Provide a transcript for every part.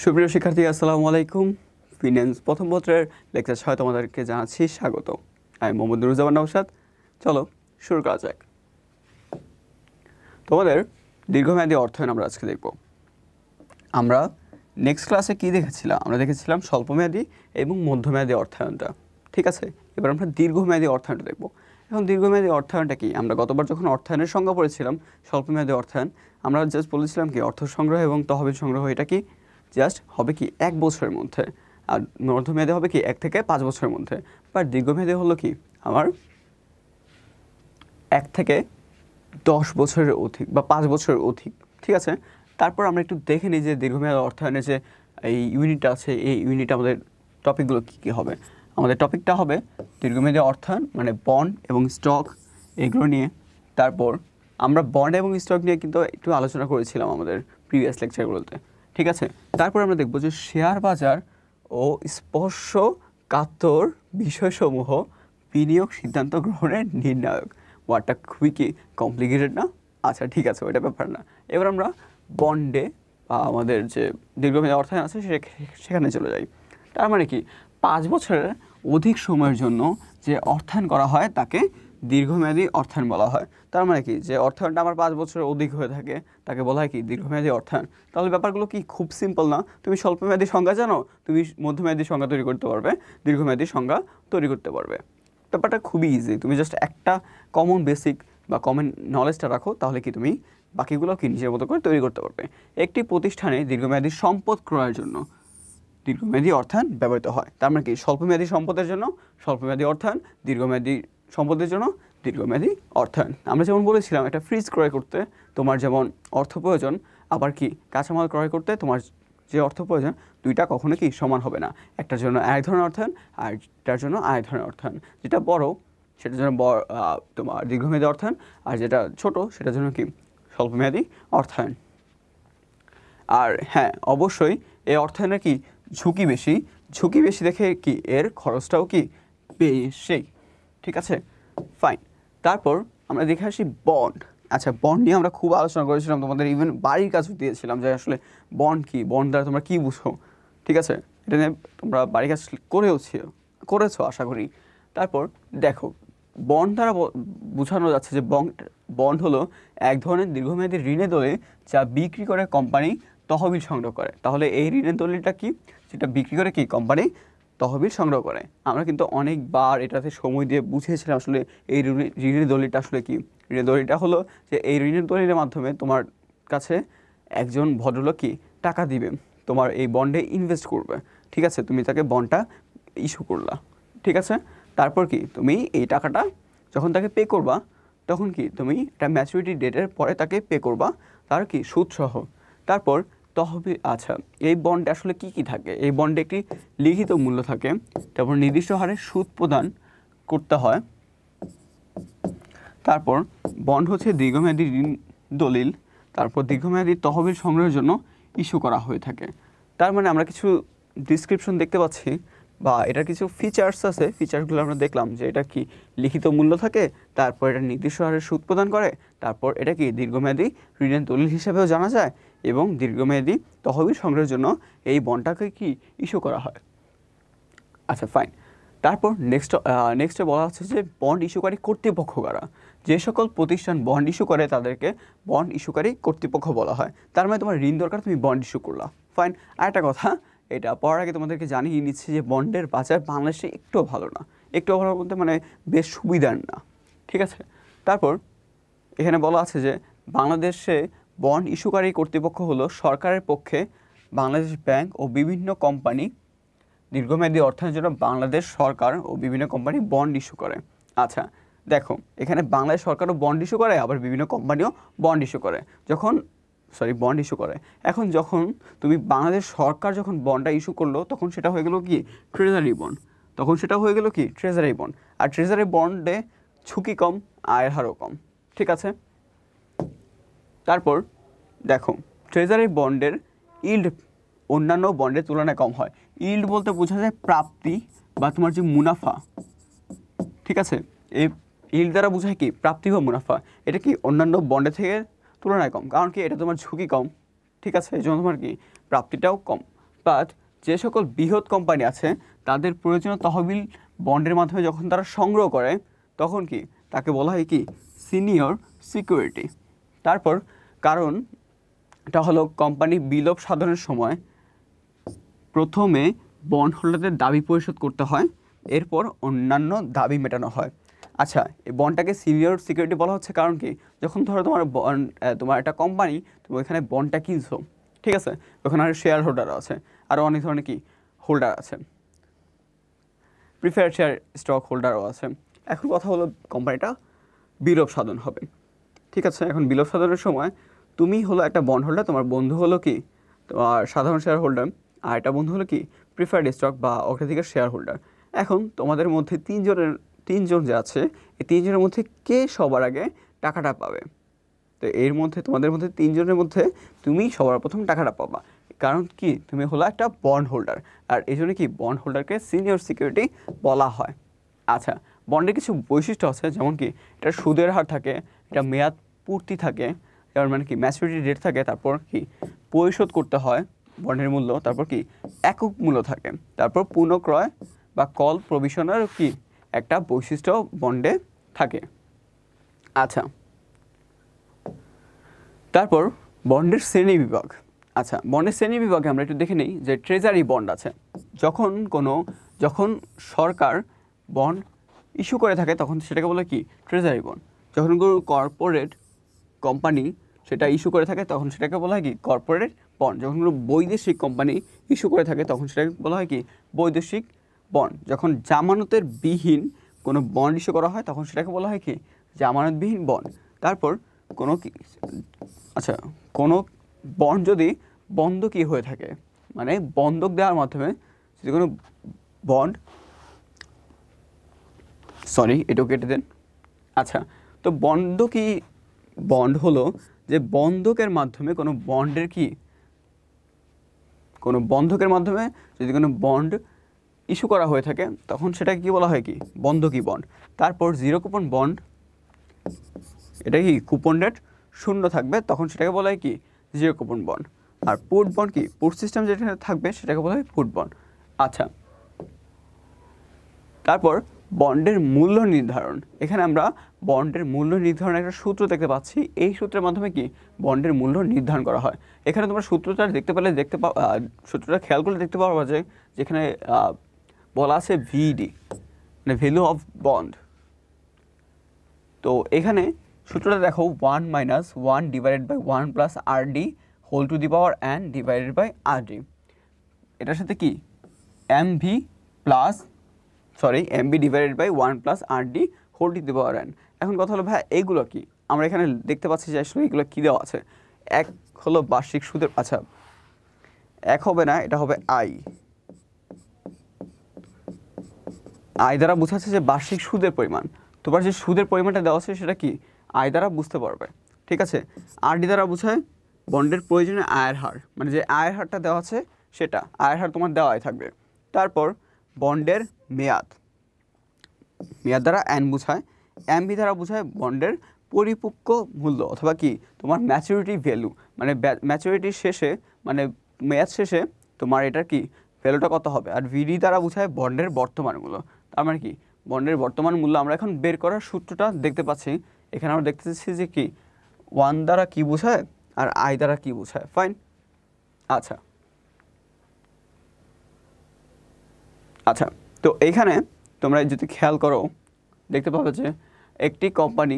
সুপ্রিয় শিক্ষার্থী, আসসালামু আলাইকুম। ফিন্যান্স প্রথম পত্রের লেকচার 6 তোমাদেরকে জানাচ্ছি স্বাগত। আমি মোহাম্মদ নুরুজ্জামান নওশাদ। চলো শুরু করা যাক। তোমাদের দীর্ঘমেয়াদী অর্থায়ন আমরা আজকে দেখব। আমরা নেক্সট ক্লাসে কি দেখেছিলাম? আমরা দেখেছিলাম স্বল্পমেয়াদী এবং মধ্যমেয়াদী অর্থায়নটা, ঠিক আছে। এবার আমরা দীর্ঘমেয়াদী অর্থায়নটা দেখব। এখন দীর্ঘমেয়াদী অর্থায়নটা কি? আমরা গতবার যখন অর্থায়নের সংজ্ঞা পড়েছিলাম স্বল্পমেয়াদী অর্থায়ন, আমরা জাস্ট বলেছিলাম কি অর্থ সংগ্রহ এবং তহবিল সংগ্রহ এটা কি জাস্ট হবে কি 1 বছরের মধ্যে, আর মধ্যমেয়াদী হবে কি 1 থেকে 5 বছরের মধ্যে। বাট দীর্ঘমেয়াদী হলো কি আমার 1 থেকে 10 বছরের অধিক বা 5 বছরের অধিক, ঠিক আছে। তারপর আমরা একটু দেখে নিই যে দীর্ঘমেয়াদী অর্থায়নের যে এই ইউনিটটা আছে, এই ইউনিটে আমাদের টপিকগুলো কী কী হবে। আমাদের টপিকটা হবে দীর্ঘমেয়াদী অর্থায়ন মানে বন্ড এবং স্টক, এগুলো নিয়ে। তারপর আমরা বন্ড এবং স্টক নিয়ে কিন্তু একটু আলোচনা করেছিলাম আমাদের প্রিভিয়াস লেকচারগুলোতে, ঠিক আছে। তারপর আমরা দেখব যে শেয়ার বাজার ও স্পর্শকাতর বিষয়সমূহ বিনিয়োগ সিদ্ধান্ত গ্রহণের নির্ণায়ক। ওয়ার্ডটা খুবই কি কমপ্লিকেটেড না? আচ্ছা ঠিক আছে, ওইটা ব্যাপার না। এবার আমরা বন্ডে বা আমাদের যে দীর্ঘমেয়াদী অর্থায়ন আছে সেখানে চলে যাই। তার মানে কি 5 বছরের অধিক সময়ের জন্য যে অর্থায়ন করা হয় তাকে দীর্ঘমেয়াদী অর্থায়ন বলা হয়। তার মানে কি যে অর্থায়নটা আমার 5 বছরের অধিক হয়ে থাকে তাকে বলা হয় কি দীর্ঘমেয়াদী অর্থায়ন। তাহলে ব্যাপারগুলো কি খুব সিম্পল না? তুমি স্বল্পমেয়াদী সংজ্ঞা জানো, তুমি মধ্যমেয়াদী সংজ্ঞা তৈরি করতে পারবে, দীর্ঘমেয়াদী সংজ্ঞা তৈরি করতে পারবে। ব্যাপারটা খুবই ইজি। তুমি জাস্ট একটা কমন বেসিক বা কমন নলেজটা রাখো, তাহলে কি তুমি বাকিগুলো কি নিজের মতো করে তৈরি করতে পারবে। একটি প্রতিষ্ঠানে দীর্ঘমেয়াদী সম্পদ ক্রয়ের জন্য দীর্ঘমেয়াদী অর্থায়ন ব্যবহৃত হয়। তার মানে কি স্বল্পমেয়াদী সম্পদের জন্য স্বল্পমেয়াদী অর্থায়ন, দীর্ঘমেয়াদী সম্পদের জন্য দীর্ঘমেয়াদী অর্থায়ন। আমরা যেমন বলেছিলাম একটা ফ্রিজ ক্রয় করতে তোমার যেমন অর্থ প্রয়োজন, আবার কি কাঁচামাল ক্রয় করতে তোমার যে অর্থ প্রয়োজন, দুইটা কখনো কি সমান হবে না। একটার জন্য এক ধরনের অর্থায়ন আর একটার জন্য আরেক ধরনের অর্থায়ন। যেটা বড় সেটার জন্য তোমার দীর্ঘমেয়াদী অর্থায়ন, আর যেটা ছোট সেটার জন্য কি স্বল্পমেয়াদী অর্থায়ন। আর হ্যাঁ, অবশ্যই এই অর্থায়নের কি ঝুঁকি বেশি দেখে কি এর খরচটাও কি বেশি, ঠিক আছে, ফাইন। তারপর আমরা দেখে আসি বন্ড। আচ্ছা, বন্ড নিয়ে আমরা খুব আলোচনা করেছিলাম, তোমাদের ইভেন বাড়ির কাজও দিয়েছিলাম যে আসলে বন্ড কি, বন্ড দ্বারা তোমরা কী বুঝো, ঠিক আছে। এটা নিয়ে তোমরা বাড়ির কাজ করেছো আশা করি। তারপর দেখো বন্ড দ্বারা বোঝানো যাচ্ছে যে বন্ড হলো এক ধরনের দীর্ঘমেয়াদী ঋণের দলিল যা বিক্রি করে কোম্পানি তহবিল সংগ্রহ করে। তাহলে এই ঋণের দলিলটা কি? যেটা বিক্রি করে কি কোম্পানি তহবিল সংগ্রহ করে। আমরা কিন্তু অনেকবার এটাতে সময় দিয়ে বুঝিয়েছিলাম আসলে এই ঋণের দলিলটা আসলে কি। ঋণের দলিলটা হলো যে এই ঋণের দলিলের মাধ্যমে তোমার কাছে একজন ভদ্রলোক কি টাকা দিবে, তোমার এই বন্ডে ইনভেস্ট করবে, ঠিক আছে। তুমি তাকে বন্ডটা ইস্যু করলা, ঠিক আছে। তারপর কি তুমি এই টাকাটা যখন তাকে পে করবা, তখন কি তুমি একটা ম্যাচুরিটি ডেটের পরে তাকে পে করবা, তার কি সুদসহ। তারপর তহবিল। আচ্ছা, এই বন্ডে আসলে কি কি থাকে? এই বন্ডে একটি লিখিত মূল্য থাকে, তারপর নির্দিষ্ট হারে সুদ প্রদান করতে হয়। তারপর বন্ড হচ্ছে দীর্ঘমেয়াদী ঋণ দলিল, তারপর দীর্ঘমেয়াদী তহবিল সংগ্রহের জন্য ইস্যু করা হয়ে থাকে। তার মানে আমরা কিছু ডিসক্রিপশন দেখতে পাচ্ছি বা এটার কিছু ফিচার্স আছে, ফিচারগুলো আমরা দেখলাম যে এটা কি লিখিত মূল্য থাকে, তারপর এটা নির্দিষ্ট হারে সুদ প্রদান করে, তারপর এটা কি দীর্ঘমেয়াদী ঋণের দলিল হিসেবেও জানা যায়, এবং দীর্ঘমেয়াদী তহবিল সংগ্রহের জন্য এই বন্ডটাকে কি ইস্যু করা হয়। আচ্ছা ফাইন। তারপর নেক্সটে বলা হচ্ছে যে বন্ড ইস্যুকারী কর্তৃপক্ষ কারা। যে সকল প্রতিষ্ঠান বন্ড ইস্যু করে তাদেরকে বন্ড ইস্যুকারী কর্তৃপক্ষ বলা হয়। তার মানে তোমার ঋণ দরকার, তুমি বন্ড ইস্যু করলা, ফাইন। আর একটা কথা, এটা পড়ার আগে তোমাদেরকে জানিয়ে নিচ্ছি যে বন্ডের বাজার বাংলাদেশে একটুও ভালো না, একটুও ভালো বলতে মানে বেশ সুবিধার না, ঠিক আছে। তারপর এখানে বলা আছে যে বাংলাদেশে বন্ড ইস্যুকারী কর্তৃপক্ষ হলো সরকারের পক্ষে বাংলাদেশ ব্যাংক ও বিভিন্ন কোম্পানি। দীর্ঘমেয়াদী অর্থায়নের জন্য বাংলাদেশ সরকার ও বিভিন্ন কোম্পানি বন্ড ইস্যু করে। আচ্ছা দেখো, এখানে বাংলাদেশ সরকারও বন্ড ইস্যু করে, আবার বিভিন্ন কোম্পানিও বন্ড ইস্যু করে। বন্ড ইস্যু করে। এখন যখন তুমি বাংলাদেশ সরকার যখন বন্ডটা ইস্যু করলো, তখন সেটা হয়ে গেল কি ট্রেজারি বন্ড। আর ট্রেজারি বন্ডে ঝুঁকি কম, আয়ের হারও কম, ঠিক আছে। তারপর দেখো ট্রেজারি বন্ডের ইল্ড অন্যান্য বন্ডের তুলনায় কম হয়। ইল্ড বলতে বোঝা যায় প্রাপ্তি বা তোমার যে মুনাফা, ঠিক আছে। এই ইল্ড দ্বারা বোঝায় কি প্রাপ্তি বা মুনাফা। এটা কি অন্যান্য বন্ডের থেকে তুলনায় কম, কারণ কি এটা তোমার ঝুঁকি কম, ঠিক আছে, এই জন্য তোমার কি প্রাপ্তিটাও কম। বাট যে সকল বৃহৎ কোম্পানি আছে তাদের প্রয়োজনীয় তহবিল বন্ডের মাধ্যমে যখন তারা সংগ্রহ করে তখন কি তাকে বলা হয় কি সিনিয়র সিকিউরিটি। তারপর কারণ এটা হলো কোম্পানি বিলোপ সাধনের সময় প্রথমে বন্ড হোল্ডারদের দাবি পরিশোধ করতে হয়, এরপর অন্যান্য দাবি মেটানো হয়। আচ্ছা, এই বন্ডটাকে সিনিয়র সিকিউরিটি বলা হচ্ছে কারণ কি, যখন ধরো তোমার একটা কোম্পানি, তুমি ওইখানে বন্ডটা কিনছো, ঠিক আছে, ওখানে আর শেয়ার হোল্ডার আছে, আরও অনেক ধরনের কি হোল্ডার আছে, প্রিফারেড শেয়ার স্টক হোল্ডারও আছে। এখন কথা হলো কোম্পানিটা বিলোপ সাধন হবে, ঠিক আছে। এখন বিলোপ সাধনের সময় তুমি হলো একটা বন্ড হোল্ডার, তোমার বন্ধু হলো কি তোমার সাধারণ শেয়ার হোল্ডার, আর একটা বন্ধু হলো কি প্রিফার্ড স্টক বা অগ্রাধিকার শেয়ার হোল্ডার। এখন তোমাদের মধ্যে তিনজন যে আছে, এই তিনজনের মধ্যে কে সবার আগে টাকাটা পাবে? তো এর মধ্যে তোমাদের মধ্যে তিনজনের মধ্যে তুমি সবার প্রথম টাকাটা পাবা, কারণ কি তুমি হলো একটা বন্ড হোল্ডার, আর এই জন্য কি বন্ড হোল্ডারকে সিনিয়র সিকিউরিটি বলা হয়। আচ্ছা, বন্ডের কিছু বৈশিষ্ট্য আছে, যেমন কি এটা সুদের হার থাকে, এটা মেয়াদ পূর্তি থাকে, এর মানে কি ম্যাচুরিটি ডেট থাকে, তারপর কি পরিশোধ করতে হয় বন্ডের মূল্য, তারপর কি একক মূল্য থাকে, তারপর পুনঃক্রয় বা কল প্রভিশনের কি একটা বৈশিষ্ট্য বন্ডে থাকে। আচ্ছা, তারপর বন্ডের শ্রেণী বিভাগ। আচ্ছা, বন্ডের শ্রেণী বিভাগে আমরা একটু দেখে নিই যে ট্রেজারি বন্ড আছে। যখন সরকার বন্ড ইস্যু করে থাকে তখন সেটাকে বলে কি ট্রেজারি বন্ড। যখন কোনো কর্পোরেট কোম্পানি সেটা ইস্যু করে থাকে তখন সেটাকে বলা হয় কি কর্পোরেট বন্ড। যখন কোনো বৈদেশিক কোম্পানি ইস্যু করে থাকে তখন সেটাকে বলা হয় কি বৈদেশিক বন্ড। যখন জামানতের বিহীন কোনো বন্ড ইস্যু করা হয় তখন সেটাকে বলা হয় কি জামানতবিহীন বন্ড। তারপর কোনো বন্ড যদি বন্ধকি হয়ে থাকে, মানে বন্ধক দেওয়ার মাধ্যমে যদি কোনো এটাও কেটে দেন। আচ্ছা, তো বন্ধকি বন্ড হলো যে বন্ধকের মাধ্যমে কোনো বন্ধকের মাধ্যমে যদি কোনো বন্ড ইস্যু করা হয়ে থাকে তখন সেটাকে কি বলা হয় কি বন্ধকি বন্ড। তারপর জিরো কুপন বন্ড, এটা কি কুপন রেট 0 থাকবে তখন সেটাকে বলা হয় কি জিরো কুপন বন্ড। আর পুট বন্ড কি পুট সিস্টেম যেটা থাকবে সেটাকে বলা হয় পুট বন্ড। আচ্ছা, তারপর বন্ডের মূল্য নির্ধারণ। এখানে আমরা বন্ডের মূল্য নির্ধারণের একটা সূত্র দেখতে পাচ্ছি। এই সূত্রের মাধ্যমে কি বন্ডের মূল্য নির্ধারণ করা হয়। এখানে তোমরা সূত্রটা সূত্রটা খেয়াল করলে দেখতে পারবা যে যেখানে বলা আছে ভিডি, মানে ভ্যালু অফ বন্ড। তো এখানে সূত্রটা দেখো 1 - 1 divided by 1 plus RD whole to the power n divided by RD। এটার সাথে কি MB divided by 1 plus RD whole to the power n। এখন কথা হলো ভাই এইগুলো কি, আমরা এখানে দেখতে পাচ্ছি যে আসলে এগুলো কী দেওয়া আছে। এক হলো বার্ষিক সুদের, আচ্ছা এক হবে না, এটা হবে আয় দ্বারা বোঝাচ্ছে যে বার্ষিক সুদের পরিমাণ। তোমার যে সুদের পরিমাণটা দেওয়া আছে সেটা কি আয় দ্বারা বুঝতে পারবে, ঠিক আছে। RD দ্বারা বোঝায় বন্ডের প্রয়োজনীয় আয়ের হার, মানে যে আয়ের হারটা দেওয়া আছে সেটা আয়ের হার তোমার দেওয়াই থাকবে। তারপর বন্ডের মেয়াদ দ্বারা N বোঝায়, MB দ্বারা বোঝায় বন্ডের পরিপক্ক মূল্য অথবা কি তোমার ম্যাচুরিটি ভ্যালু, মানে ম্যাচুরিটির শেষে মানে মেয়াদ শেষে তোমার এটার কি ভ্যালুটা কত হবে। আর VD দ্বারা বোঝায় বন্ডের বর্তমান মূল্য। তার মানে কি বন্ডের বর্তমান মূল্য আমরা এখন বের করার সূত্রটা দেখতে পাচ্ছি। এখানে আমরা দেখতে পাচ্ছি যে কি 1 দ্বারা কি বোঝায় আর I দ্বারা কি বোঝায়। ফাইন। আচ্ছা, তো এইখানে তোমরা যদি খেয়াল করো দেখতে পাবে যে একটি কোম্পানি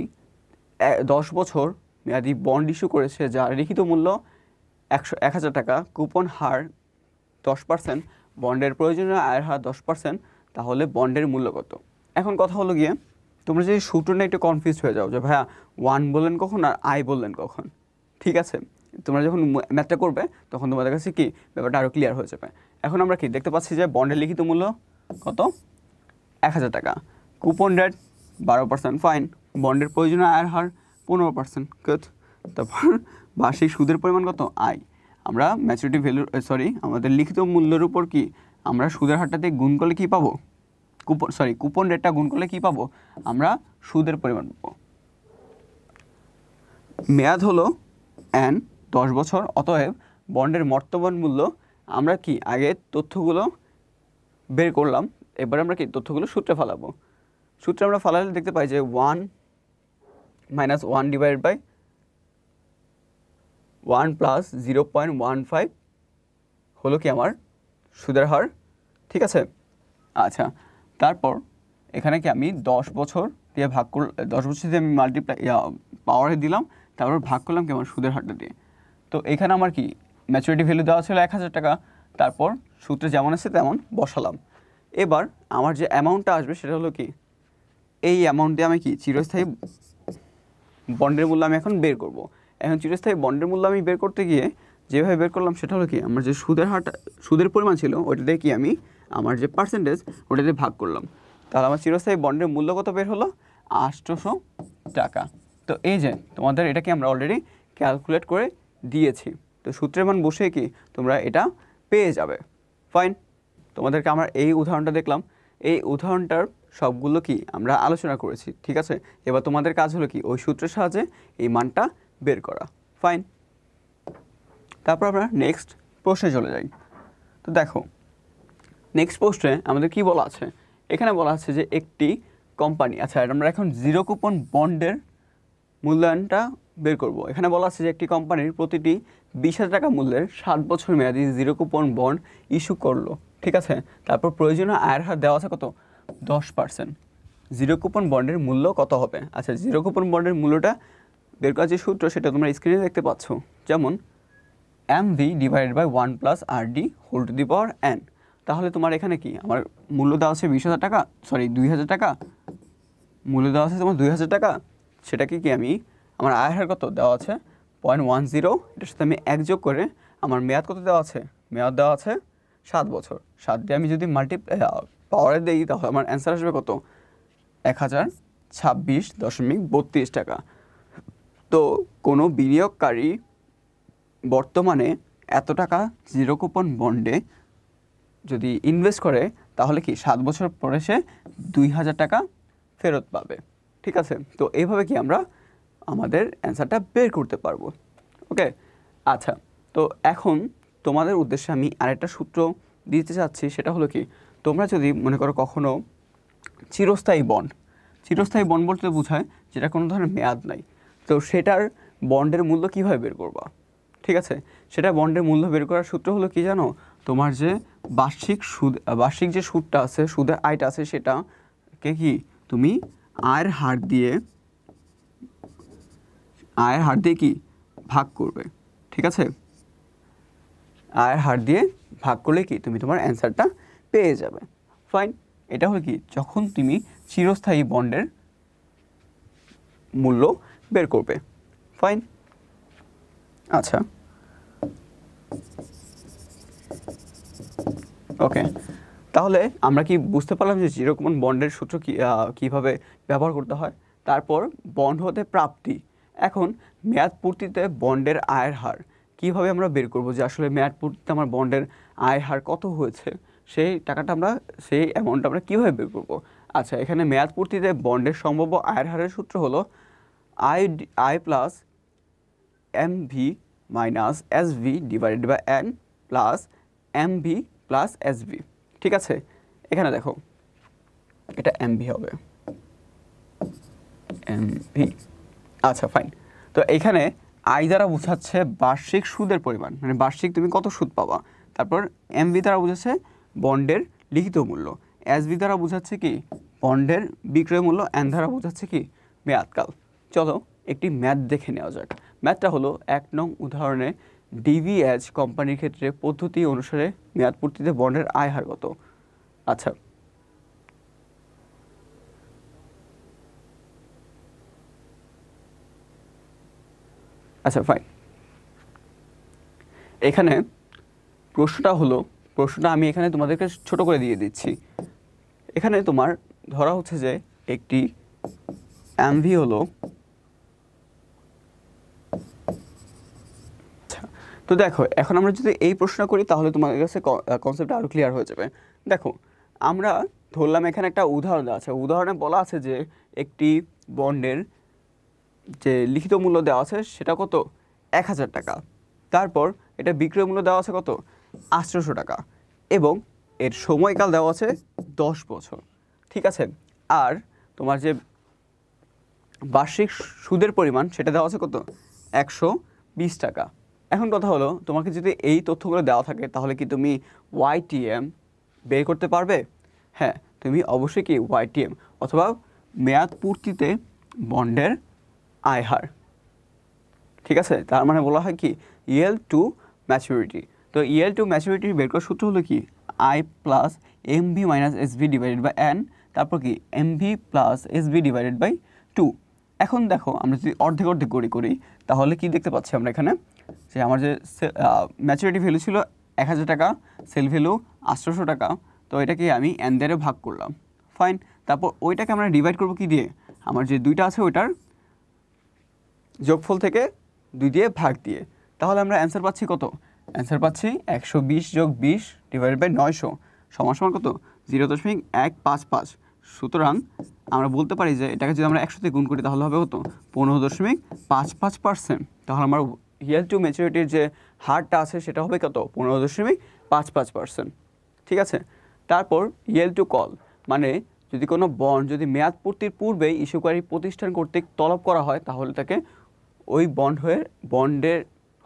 10 বছর মেয়াদি বন্ড ইস্যু করেছে যার লিখিত মূল্য 1,000 টাকা, কুপন হার 10%, বন্ডের প্রয়োজনীয় আয়ের হার 10%, তাহলে বন্ডের মূল্য কত। এখন কথা হলো গিয়ে তোমরা যদি সূত্র নিয়ে একটু কনফিউজ হয়ে যাও যে ভাইয়া 1 বললেন কখন আর I বললেন কখন, ঠিক আছে। তোমরা যখন ম্যাথটা করবে তখন তোমাদের কাছে কি ব্যাপারটা আরও ক্লিয়ার হয়ে যাবে। এখন আমরা কি দেখতে পাচ্ছি যে বন্ডের লিখিত মূল্য কত 1,000 টাকা, কুপন রেট 12%, ফাইন, বন্ডের প্রয়োজনীয় আয়ের হার 15%, গুড। তারপর বার্ষিক সুদের পরিমাণ কত I, আমরা ম্যাচুরিটি ভ্যালু আমাদের লিখিত মূল্যের উপর কি আমরা সুদের হারটাতে গুণ করলে কি পাবো, কুপন রেটটা গুণ করলে কি পাবো, আমরা সুদের পরিমাণ পাবো। মেয়াদ হলো N 10 বছর, অতএব বন্ডের বর্তমান মূল্য আমরা কি আগে তথ্যগুলো বের করলাম, এবার আমরা কি তথ্যগুলো সূত্রে ফেলাবো। সূত্রে আমরা ফেলালে দেখতে পাই যে 1 - 1 ডিভাইডেড বাই 1 প্লাস 0.15 হলো কি আমার সুদের হার, ঠিক আছে। আচ্ছা, তারপর এখানে কি আমি 10 বছর দিয়ে ভাগ করলাম, 10 বছর দিয়ে আমি মাল্টিপ্লাই পাওয়ারে দিলাম, তারপর ভাগ করলাম কি আমার সুদের হারটা দিয়ে। তো এখানে আমার কি ম্যাচুরিটি ভ্যালু দেওয়া ছিল 1000 টাকা, তারপর সূত্রে যেমন আছে তেমন বসালাম। এবার আমার যে অ্যামাউন্টটা আসবে সেটা হলো কি, এই অ্যামাউন্ট দিয়ে আমি কি চিরস্থায়ী বন্ডের মূল্য আমি এখন বের করব। এখন চিরস্থায়ী বন্ডের মূল্য আমি বের করতে গিয়ে যেভাবে বের করলাম সেটা হলো কি, আমার যে সুদের হারটা, সুদের পরিমাণ ছিল ওইটা দিয়ে কি আমি আমার যে পার্সেন্টেজ ওটা দিয়ে ভাগ করলাম। তাহলে আমার চিরস্থায়ী বন্ডের মূল্য কত বের হলো, 800 টাকা। তো এই যে তোমাদের এটাকে আমরা অলরেডি ক্যালকুলেট করে দিয়েছি, তো সূত্রের মান বসে কি তোমরা এটা পেয়ে যাবে। ফাইন, তোমাদেরকে আমরা এই উদাহরণটা দেখলাম, এই উদাহরণটার সবগুলো কি আমরা আলোচনা করেছি, ঠিক আছে। এবার তোমাদের কাজ হলো কি ওই সূত্রের সাহায্যে এই মানটা বের করা। ফাইন, তারপর আমরা নেক্সট প্রশ্নে চলে যাই। তো দেখো নেক্সট প্রশ্নে আমাদের কি বলা আছে, এখানে বলা আছে যে একটি কোম্পানি, আচ্ছা আমরা এখন জিরো কুপন বন্ডের মূল্যায়নটা বের করব। এখানে বলা আছে যে একটি কোম্পানির প্রতিটি 20,000 টাকা মূল্যের 7 বছর মেয়াদি জিরো কুপন বন্ড ইস্যু করলো, ঠিক আছে। তারপর প্রয়োজনীয় আয়ের হার দেওয়া আছে কত, 10%। জিরো কুপন বন্ডের মূল্য কত হবে। আচ্ছা, জিরো কুপন বন্ডের মূল্যটা বের করার যে সূত্র সেটা তোমরা স্ক্রিনে দেখতে পাচ্ছ, যেমন MV divided by 1 plus RD whole to the power N। তাহলে তোমার এখানে কি আমার মূল্য দেওয়া আছে 20,000 টাকা, সরি 2,000 টাকা, মূল্য দেওয়া আছে তোমার 2,000 টাকা, সেটাকে কি আমি আমার আয়ের হার কত দেওয়া আছে 0.10, এটার সাথে আমি 1 যোগ করে আমার মেয়াদ কত দেওয়া আছে, মেয়াদ দেওয়া আছে 7 বছর। 7 দিয়ে আমি যদি পাওয়ারে দিই তাহলে আমার অ্যান্সার আসবে কত, 1026.32 টাকা। তো কোনো বিনিয়োগকারী বর্তমানে এত টাকা জিরো কুপন বন্ডে যদি ইনভেস্ট করে তাহলে কি 7 বছর পরে সে 2,000 টাকা ফেরত পাবে, ঠিক আছে। তো এইভাবে কি আমরা আমাদের অ্যান্সারটা বের করতে পারবো। ওকে, আচ্ছা, তো এখন তোমাদের উদ্দেশ্যে আমি আরেকটা সূত্র দিতে চাচ্ছি, সেটা হলো কি, তোমরা যদি মনে করো কখনো চিরস্থায়ী বন্ড বলতে বোঝায় যেটা কোনো ধরনের মেয়াদ নাই, তো সেটার বন্ডের মূল্য কীভাবে বের করবা, ঠিক আছে। সেটা বন্ডের মূল্য বের করার সূত্র হলো কি জানো, তোমার যে বার্ষিক যে সুদটা আছে, সুদের আয়টা আছে, সেটাকে কি তুমি আয়ের হার দিয়ে কি ভাগ করবে, ঠিক আছে। আয়ের হার দিয়ে ভাগ করলে কি তুমি তোমার অ্যান্সারটা পেয়ে যাবে। ফাইন, এটা হলো কি যখন তুমি চিরস্থায়ী বন্ডের মূল্য বের করবে। ফাইন, আচ্ছা, ওকে, তাহলে আমরা কি বুঝতে পারলাম যে জিরো কুপন বন্ডের সূত্র কীভাবে ব্যবহার করতে হয়। তারপর বন্ড হতে প্রাপ্তি, এখন মেয়াদ পূর্তিতে বন্ডের আয়ের হার কীভাবে আমরা বের করব, যে আসলে মেয়াদ পূর্তিতে আমার বন্ডের আয়ের হার কত হয়েছে, সেই অ্যামাউন্টটা আমরা কীভাবে বের করব। আচ্ছা, এখানে মেয়াদ পূর্তিতে বন্ডের সম্ভাব্য আয়ের হারের সূত্র হলো I plus MV minus SV divided by N plus MV plus SV, ঠিক আছে। এখানে দেখো এটা MV হবে, MV, আচ্ছা ফাইন। তো এখানে আই দ্বারা বোঝাচ্ছে বার্ষিক সুদের পরিমাণ, মানে বার্ষিক তুমি কত সুদ পাবা। তারপর MV দ্বারা বোঝাচ্ছে বন্ডের লিখিত মূল্য, SV দ্বারা বোঝাচ্ছে কি বন্ডের বিক্রয় মূল্য, N দ্বারা বোঝাচ্ছে কি মেয়াদকাল। চলো একটি ম্যাথ দেখে নেওয়া যাক। ম্যাথটা হলো 1 নং উদাহরণে DVH কোম্পানির ক্ষেত্রে পদ্ধতি অনুসারে মেয়াদ পূর্তিতে বন্ডের আয় হার কত। আচ্ছা, ফাইন, এখানে প্রশ্নটা আমি এখানে তোমাদেরকে ছোট করে দিয়ে দিচ্ছি। এখানে তোমার ধরা হচ্ছে যে একটি MV হলো, তো দেখো এখন আমরা যদি এই প্রশ্ন করি তাহলে তোমাদের কাছে কনসেপ্ট আরও ক্লিয়ার হয়ে যাবে। দেখো আমরা ধরলাম এখানে একটা উদাহরণ আছে, উদাহরণে বলা আছে যে একটি বন্ডের যে লিখিত মূল্য দেওয়া আছে সেটা কত, 1,000 টাকা। তারপর এটা বিক্রয় মূল্য দেওয়া আছে কত, 800 টাকা এবং এর সময়কাল দেওয়া আছে 10 বছর, ঠিক আছে। আর তোমার যে বার্ষিক সুদের পরিমাণ সেটা দেওয়া আছে কত, 120 টাকা। এখন কথা হলো, তোমাকে যদি এই তথ্যগুলো দেওয়া থাকে তাহলে কি তুমি YTM বের করতে পারবে? হ্যাঁ, তুমি অবশ্যই কি YTM অথবা মেয়াদ পূর্তিতে বন্ডের আয় হার, ঠিক আছে। তার মানে বলা হয় কি ইএল টু ম্যাচুরিটি। তো ইএল টু ম্যাচুরিটি বের করার সূত্র হলো কি I plus MV minus SB divided by N, তারপর কি MV plus SB divided by 2। এখন দেখো আমরা যদি অর্ধেক অর্ধেক করি তাহলে কি দেখতে পাচ্ছি আমরা এখানে যে আমার যে ম্যাচুরিটি ভ্যালু ছিল 1000 টাকা, সেল ভ্যালু 800 টাকা। তো এটাকে আমি N দ্বারা ভাগ করলাম, ফাইন। তারপর ওইটাকে আমরা ডিভাইড করবো কি দিয়ে, আমার যে দুইটা আছে ওইটার যোগফল থেকে 2 দিয়ে ভাগ দিয়ে। তাহলে আমরা অ্যান্সার পাচ্ছি কত, অ্যান্সার পাচ্ছি 120 যোগ 20 ডিভাইডেড বাই 900 সমান সমান কত, 0.155। সুতরাং আমরা বলতে পারি যে এটাকে যদি আমরা 100 তে গুণ করি তাহলে হবে কত, 15.55%। তাহলে আমার ইয়েল টু ম্যাচুরিটির যে হারটা আছে সেটা হবে কত, 15.55%, ঠিক আছে। তারপর ইয়েল টু কল, মানে যদি কোনো বন্ড যদি মেয়াদ পূর্তির পূর্বেই ইস্যুকারী প্রতিষ্ঠান কর্তৃক তলব করা হয় তাহলে তাকে ওই বন্ডের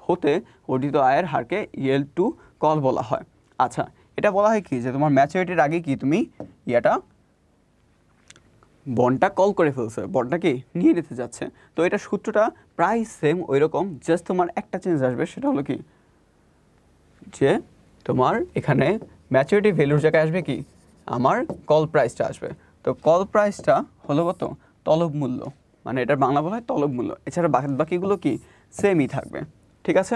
হতে অর্জিত আয়ের হারকে ইয়েল টু কল বলা হয়। আচ্ছা, এটা বলা হয় কি যে তোমার ম্যাচুরিটির আগে কি তুমি বন্ডটা কল করে ফেলছে, বন্ডটাকে নিয়ে নিতে যাচ্ছে। তো এটা সূত্রটা প্রায় সেম ওই রকম, জাস্ট তোমার একটা চেঞ্জ আসবে, সেটা হলো কি যে তোমার এখানে ম্যাচুরিটি ভ্যালুর জায়গায় আসবে কি আমার কল প্রাইসটা আসবে। তো কল প্রাইসটা হলো কত, তলব মূল্য, মানে এটার বাংলা বলা হয় তলব মূল্য। এছাড়া বাকিগুলো কি সেমই থাকবে, ঠিক আছে।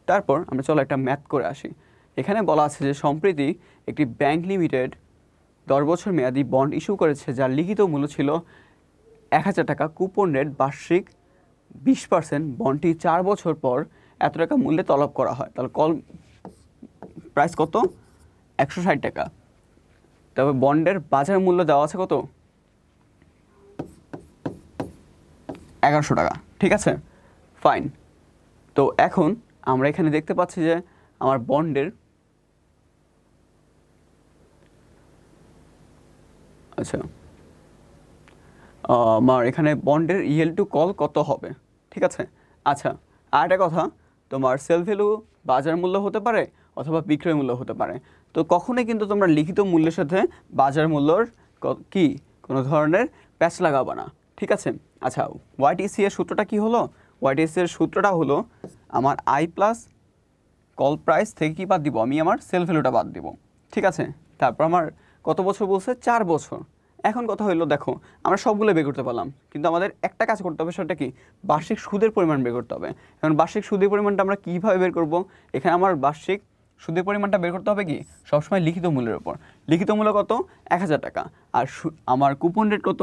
তারপর আমরা চলো একটা ম্যাথ করে আসি। এখানে বলা আছে যে সম্প্রতি একটি ব্যাংক লিমিটেড 10 বছর মেয়াদি বন্ড ইস্যু করেছে যার লিখিত মূল্য ছিল 1000 টাকা, কুপন রেট বার্ষিক 20%। বন্ডটি 4 বছর পর এত টাকা মূল্যে তলব করা হয়। তাহলে কল প্রাইস কত, 160 টাকা। তবে বন্ডের বাজার মূল্য দেওয়া আছে কত, 1100 টাকা, ঠিক আছে, ফাইন। তো এখন আমরা এখানে দেখতে পাচ্ছি যে আমার বন্ডের আমার এখানে বন্ডের ইএল টু কল কত হবে, ঠিক আছে। আচ্ছা, আর একটা কথা, তোমার সেল ভ্যালু বাজার মূল্য হতে পারে অথবা বিক্রয় মূল্য হতে পারে। তো কখনোই কিন্তু তোমরা লিখিত মূল্যের সাথে বাজার মূল্যর কি কোনো ধরনের প্যাচ লাগাবো না, ঠিক আছে। আচ্ছা, YTC এর সূত্রটা কি হলো, YTC এর সূত্রটা হলো আমার আই প্লাস কল প্রাইস থেকে কি বাদ দিব, আমি আমার সেল ভ্যালুটা বাদ দিব, ঠিক আছে। তারপর আমার কত বছর বলছে, 4 বছর। এখন কথা হলো, দেখো আমরা সবগুলো বের করতে পারলাম, কিন্তু আমাদের একটা কাজ করতে হবে, সেটা কি বার্ষিক সুদের পরিমাণ বের করতে হবে। এখন বার্ষিক সুদের পরিমাণটা আমরা কীভাবে বের করব, এখানে আমার বার্ষিক সুদের পরিমাণটা বের করতে হবে কি সবসময় লিখিত মূল্যের উপর। লিখিত মূল্য কত, 1000 টাকা, আর আমার কুপন রেট কত,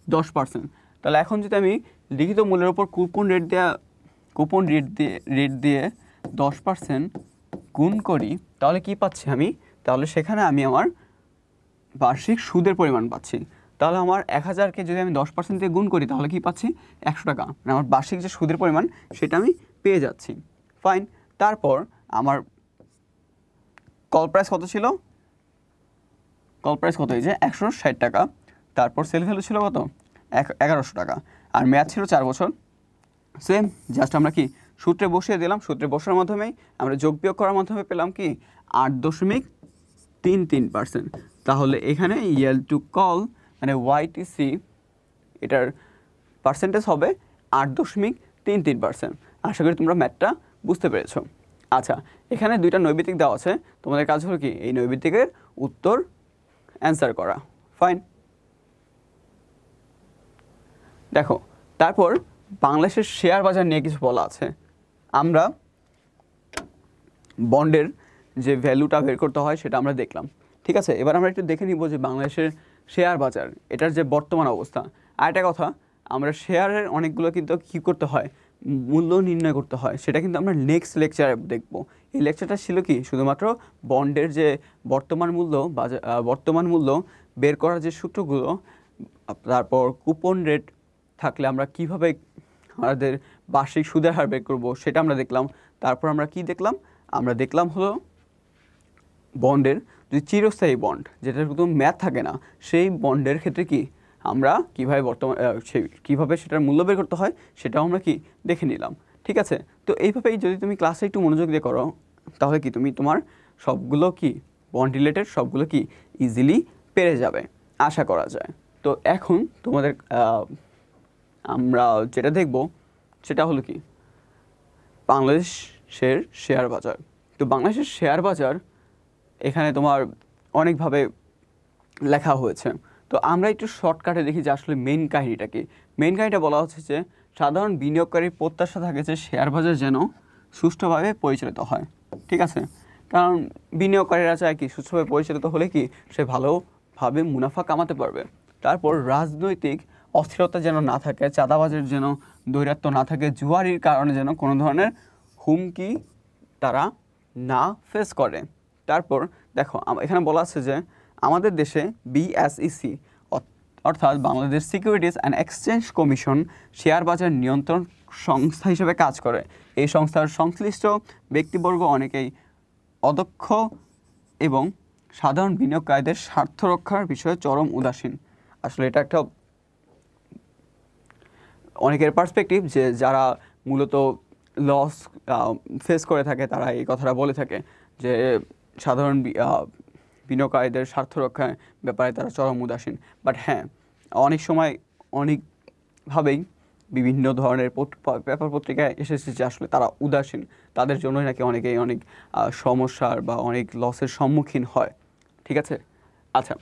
10%। তাহলে এখন যদি আমি লিখিত মূল্যের উপর কুপন রেট দিয়ে 10% গুণ করি তাহলে কি পাচ্ছি আমি, তাহলে সেখানে আমি আমার বার্ষিক সুদের পরিমাণ পাচ্ছি। তাহলে আমার 1000কে যদি আমি 10% দিয়ে গুণ করি তাহলে কি পাচ্ছি, 100 টাকা, মানে আমার বার্ষিক যে সুদের পরিমাণ সেটা আমি পেয়ে যাচ্ছি, ফাইন। তারপর আমার কল প্রাইস কত ছিল, কল প্রাইস কত, এই যে 160 টাকা। তারপর সেল ভ্যালু ছিল কত, 1100 টাকা, আর মেয়াদ ছিল 4 বছর। সেম, জাস্ট আমরা কি সূত্রে বসিয়ে দিলাম, সূত্রে বসার মাধ্যমেই আমরা যোগ বিয়োগ করার মাধ্যমে পেলাম কি 8.33%। তাহলে এখানে ইয়েল টু কল মানে YTC এটার পার্সেন্টেজ হবে 8.33%। আশা করি তোমরা ম্যাথটা বুঝতে পেরেছো। আচ্ছা, এখানে দুইটা নৈবিত্তিক দেওয়া আছে, তোমাদের কাজ হলো কি এই নৈবিত্তিকের উত্তর অ্যান্সার করা, ফাইন। দেখো, তারপর বাংলাদেশের শেয়ার বাজার নিয়ে কিছু বলা আছে। আমরা বন্ডের যে ভ্যালুটা বের করতে হয় সেটা আমরা দেখলাম, ঠিক আছে। এবার আমরা একটু দেখে নিব যে বাংলাদেশের শেয়ার বাজার এটার যে বর্তমান অবস্থা। আর একটা কথা, আমরা শেয়ারের অনেকগুলো কিন্তু কী করতে হয়, মূল্য নির্ণয় করতে হয়, সেটা কিন্তু আমরা নেক্সট লেকচারে দেখব। এই লেকচারটা ছিল কি শুধুমাত্র বন্ডের যে বর্তমান মূল্য বের করার যে সূত্রগুলো, তারপর কুপন রেট থাকলে আমরা কিভাবে আমাদের বার্ষিক সুদের হার বের করবো সেটা আমরা দেখলাম। তারপর আমরা কি দেখলাম, আমরা দেখলাম হলো বন্ডের যদি চিরস্থায়ী বন্ড, যেটার কোনো ম্যাথ থাকে না, সেই বন্ডের ক্ষেত্রে কি আমরা কীভাবে কীভাবে সেটার মূল্য বের করতে হয় সেটাও আমরা কি দেখে নিলাম। ঠিক আছে, তো এইভাবেই যদি তুমি ক্লাসে একটু মনোযোগ দিয়ে করো তাহলে কি তুমি তোমার সবগুলো কি বন্ড রিলেটেড সবগুলো কি ইজিলি পেরে যাবে আশা করা যায়। তো এখন তোমাদের আমরা যেটা দেখব সেটা হলো কি বাংলাদেশের শেয়ার বাজার। তো বাংলাদেশের শেয়ার বাজার এখানে তোমার অনেকভাবে লেখা হয়েছে। তো আমরা একটু শর্টকাটে দেখি যে আসলে মেইন কাহিনীটা কি। মেইন কাহিনীটা বলা হচ্ছে যে সাধারণ বিনিয়োগকারীর প্রত্যাশা থাকে যে শেয়ার বাজার যেন সুষ্ঠুভাবে পরিচালিত হয়। ঠিক আছে, কারণ বিনিয়োগকারীরা চায় কি সুষ্ঠুভাবে পরিচালিত হলে কি সে ভালোভাবে মুনাফা কামাতে পারবে। তারপর রাজনৈতিক অস্থিরতা যেন না থাকে, চাঁদাবাজের যেন দৈরাত্য না থাকে, জুয়ারির কারণে যেন কোনো ধরনের হুমকি তারা না ফেস করে। তারপর দেখো এখানে বলা আছে যে আমাদের দেশে BSEC অর্থাৎ Bangladesh securities and exchange commission share বাজার নিয়ন্ত্রণ সংস্থা হিসেবে কাজ করে। এই সংস্থার সংশ্লিষ্ট ব্যক্তিবর্গ অনেকেই অদক্ষ এবং সাধারণ বিনিয়োগকারীদের স্বার্থ রক্ষার বিষয়ে চরম উদাসীন। আসলে এটা একটা অনেকের পার্সপেক্টিভ যে যারা মূলত লস ফেস করে থাকে তারা এই কথাটা বলে থাকে যে সাধারণ বিনিয়োগকারীদের স্বার্থ রক্ষার ব্যাপারে তারা চরম উদাসীন। বাট হ্যাঁ, অনেক সময় অনেকভাবেই বিভিন্ন ধরনের পেপার পত্রিকায় এসেছে যে আসলে তারা উদাসীন, তাদের জন্যই নাকি অনেকেই অনেক সমস্যার বা অনেক লসের সম্মুখীন হয়। ঠিক আছে, আচ্ছা,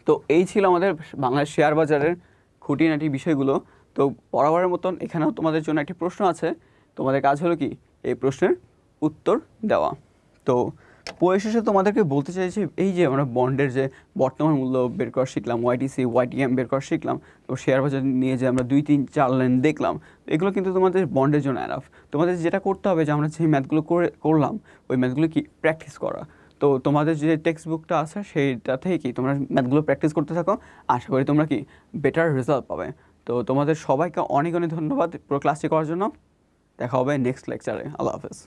তো এই ছিল আমাদের বাংলাদেশ শেয়ার বাজারের খুঁটিনাটি বিষয়গুলো। তো বরাবরের মতন এখানেও তোমাদের জন্য একটি প্রশ্ন আছে, তোমাদের কাজ হলো কি এই প্রশ্নের উত্তর দেওয়া। তো পরিশেষে তোমাদেরকে বলতে চাইছি এই যে আমরা বন্ডের যে বর্তমান মূল্য বের করা শিখলাম, YTC YTM বের করা শিখলাম, তো শেয়ার বাজার নিয়ে যে আমরা 2-3-4 লাইন দেখলাম, এগুলো কিন্তু তোমাদের বন্ডের জন্য এনাফ। তোমাদের যেটা করতে হবে যে আমরা যে ম্যাথগুলো করলাম ওই ম্যাথগুলো কি প্র্যাকটিস করা। তো তোমাদের যে টেক্সট বুকটা আছে সেইটা থেকে কি তোমরা ম্যাথগুলো প্র্যাকটিস করতে থাকো, আশা করি তোমরা কি বেটার রেজাল্ট পাবে। তো তোমাদের সবাইকে অনেক অনেক ধন্যবাদ পুরো ক্লাসটি করার জন্য। দেখা হবে নেক্সট লেকচারে। আল্লাহ হাফেজ।